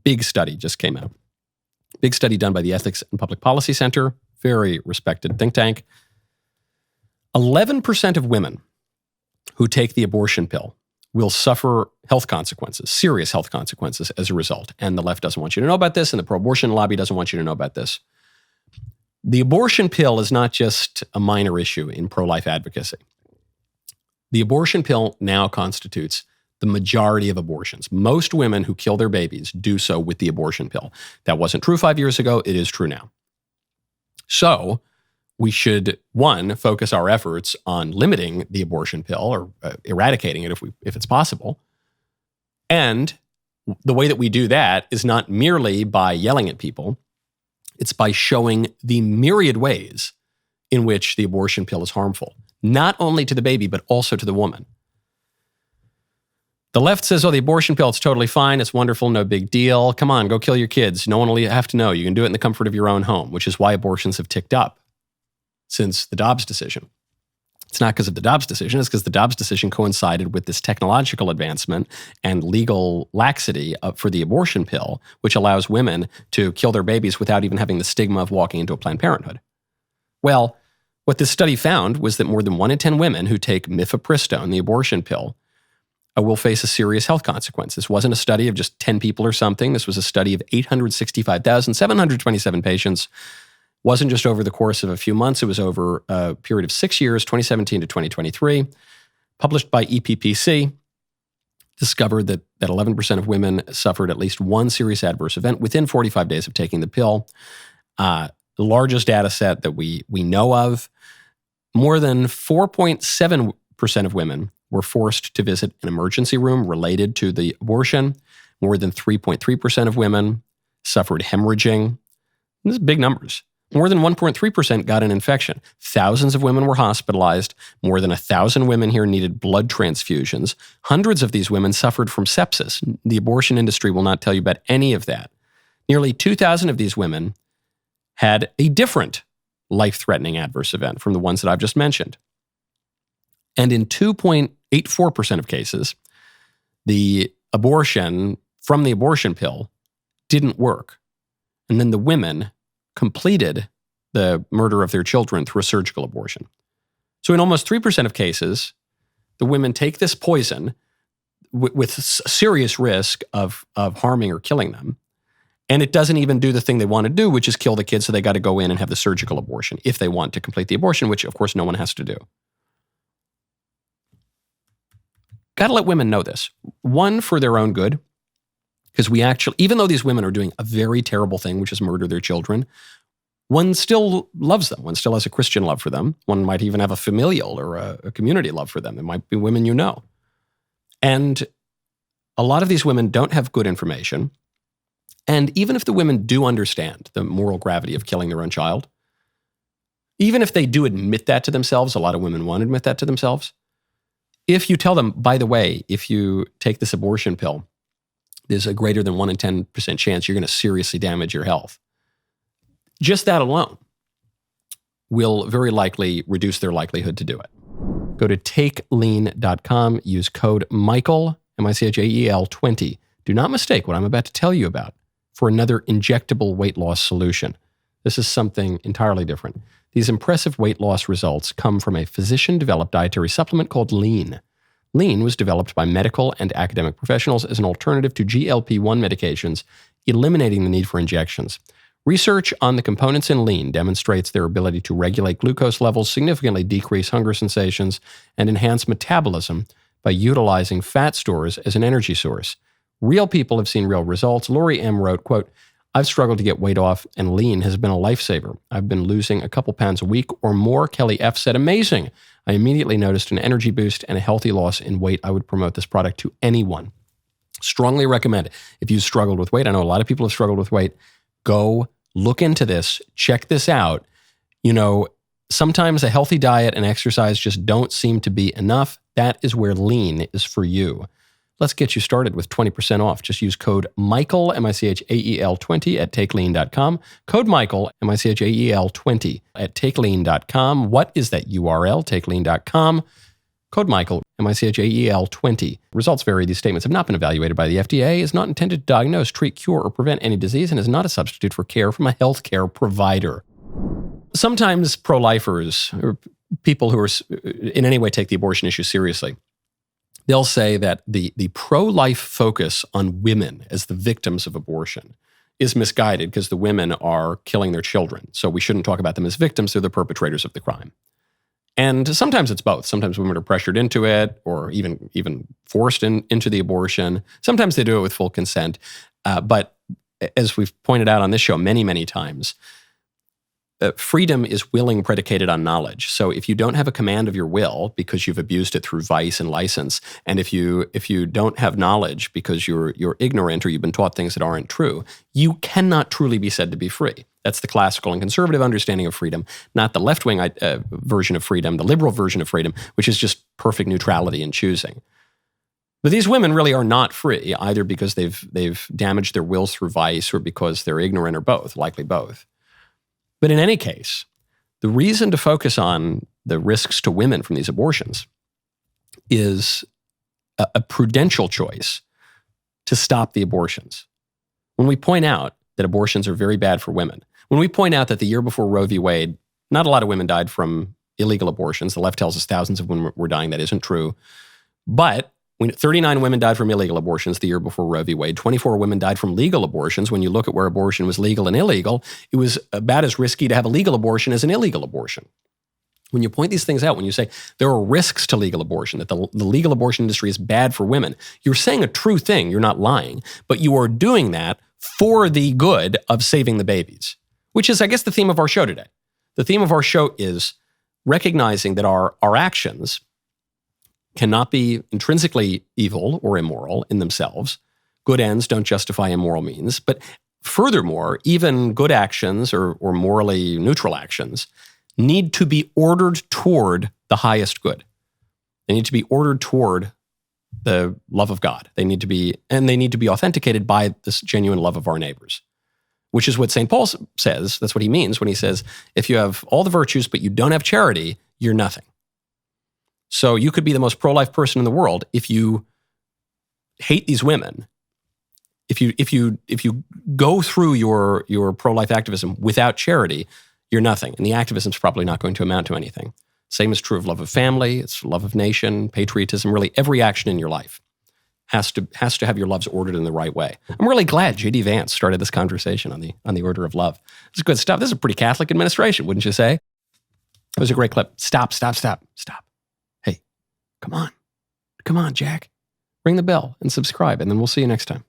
big study just came out. Big study done by the Ethics and Public Policy Center, very respected think tank. 11% of women who take the abortion pill will suffer health consequences, serious health consequences as a result. And the left doesn't want you to know about this, and the pro-abortion lobby doesn't want you to know about this. The abortion pill is not just a minor issue in pro-life advocacy. The abortion pill now constitutes the majority of abortions. Most women who kill their babies do so with the abortion pill. That wasn't true 5 years ago. It is true now. So we should, one, focus our efforts on limiting the abortion pill or eradicating it if it's possible. And the way that we do that is not merely by yelling at people. It's by showing the myriad ways in which the abortion pill is harmful, not only to the baby, but also to the woman. The left says, oh, the abortion pill, it's totally fine. It's wonderful. No big deal. Come on, go kill your kids. No one will have to know. You can do it in the comfort of your own home, which is why abortions have ticked up since the Dobbs decision. It's not because of the Dobbs decision. It's because the Dobbs decision coincided with this technological advancement and legal laxity for the abortion pill, which allows women to kill their babies without even having the stigma of walking into a Planned Parenthood. Well, what this study found was that more than 1 in 10 women who take mifepristone, the abortion pill, will face a serious health consequence. This wasn't a study of just 10 people or something. This was a study of 865,727 patients. Wasn't just over the course of a few months. It was over a period of 6 years, 2017 to 2023. Published by EPPC, discovered that 11% of women suffered at least one serious adverse event within 45 days of taking the pill. The largest data set that we know of. More than 4.7% of women were forced to visit an emergency room related to the abortion. More than 3.3% of women suffered hemorrhaging. These are big numbers. More than 1.3% got an infection. Thousands of women were hospitalized. More than 1,000 women here needed blood transfusions. Hundreds of these women suffered from sepsis. The abortion industry will not tell you about any of that. Nearly 2,000 of these women had a different life-threatening adverse event from the ones that I've just mentioned. And in 2.84% of cases, the abortion from the abortion pill didn't work. And then the women completed the murder of their children through a surgical abortion. So in almost 3% of cases, the women take this poison with serious risk of harming or killing them. And it doesn't even do the thing they want to do, which is kill the kid, so they got to go in and have the surgical abortion if they want to complete the abortion, which of course no one has to do. Got to let women know this. One, for their own good, because we actually, even though these women are doing a very terrible thing, which is murder their children, one still loves them. One still has a Christian love for them. One might even have a familial or a community love for them. It might be women you know. And a lot of these women don't have good information. And even if the women do understand the moral gravity of killing their own child, even if they do admit that to themselves, a lot of women won't admit that to themselves. If you tell them, by the way, if you take this abortion pill, there's a greater than 1 in 10% chance you're going to seriously damage your health. Just that alone will very likely reduce their likelihood to do it. Go to takelean.com, use code Michael, MICHAEL 20. Do not mistake what I'm about to tell you about for another injectable weight loss solution. This is something entirely different. These impressive weight loss results come from a physician-developed dietary supplement called Lean. Lean was developed by medical and academic professionals as an alternative to GLP-1 medications, eliminating the need for injections. Research on the components in Lean demonstrates their ability to regulate glucose levels, significantly decrease hunger sensations, and enhance metabolism by utilizing fat stores as an energy source. Real people have seen real results. Lori M. wrote, quote, I've struggled to get weight off, and Lean has been a lifesaver. I've been losing a couple pounds a week or more. Kelly F. said, amazing. I immediately noticed an energy boost and a healthy loss in weight. I would promote this product to anyone. Strongly recommend it. If you struggled with weight, I know a lot of people have struggled with weight, go look into this, check this out. You know, sometimes a healthy diet and exercise just don't seem to be enough. That is where Lean is for you. Let's get you started with 20% off. Just use code Michael, MICHAEL 20 at takelean.com. Code Michael, MICHAEL 20 at takelean.com. What is that URL? Takelean.com. Code Michael, MICHAEL 20. Results vary. These statements have not been evaluated by the FDA, is not intended to diagnose, treat, cure, or prevent any disease, and is not a substitute for care from a healthcare provider. Sometimes pro-lifers, or people who are in any way take the abortion issue seriously, they'll say that the pro-life focus on women as the victims of abortion is misguided because the women are killing their children. So we shouldn't talk about them as victims, they're the perpetrators of the crime. And sometimes it's both. Sometimes women are pressured into it or even forced into the abortion. Sometimes they do it with full consent. But as we've pointed out on this show many, many times, freedom is willing predicated on knowledge. So if you don't have a command of your will because you've abused it through vice and license, and if you don't have knowledge because you're ignorant or you've been taught things that aren't true, you cannot truly be said to be free. That's the classical and conservative understanding of freedom, not the left-wing version of freedom, the liberal version of freedom, which is just perfect neutrality in choosing. But these women really are not free, either because they've damaged their wills through vice or because they're ignorant or both, likely both. But in any case, the reason to focus on the risks to women from these abortions is a prudential choice to stop the abortions. When we point out that abortions are very bad for women, when we point out that the year before Roe v. Wade, not a lot of women died from illegal abortions. The left tells us thousands of women were dying. That isn't true. But 39 women died from illegal abortions the year before Roe v. Wade. 24 women died from legal abortions. When you look at where abortion was legal and illegal, it was about as risky to have a legal abortion as an illegal abortion. When you point these things out, when you say there are risks to legal abortion, that the legal abortion industry is bad for women, you're saying a true thing. You're not lying. But you are doing that for the good of saving the babies, which is, I guess, the theme of our show today. The theme of our show is recognizing that our actions cannot be intrinsically evil or immoral in themselves. Good ends don't justify immoral means. But furthermore, even good actions or morally neutral actions need to be ordered toward the highest good. They need to be ordered toward the love of God. They need to be authenticated by this genuine love of our neighbors, which is what St. Paul says. That's what he means when he says, if you have all the virtues but you don't have charity, you're nothing. So you could be the most pro-life person in the world if you hate these women. If you go through your pro-life activism without charity, you're nothing. And the activism's probably not going to amount to anything. Same is true of love of family, it's love of nation, patriotism, really every action in your life has to have your loves ordered in the right way. I'm really glad J.D. Vance started this conversation on the order of love. This is good stuff. This is a pretty Catholic administration, wouldn't you say? It was a great clip. Stop. Hey, come on, Jack. Ring the bell and subscribe, and then we'll see you next time.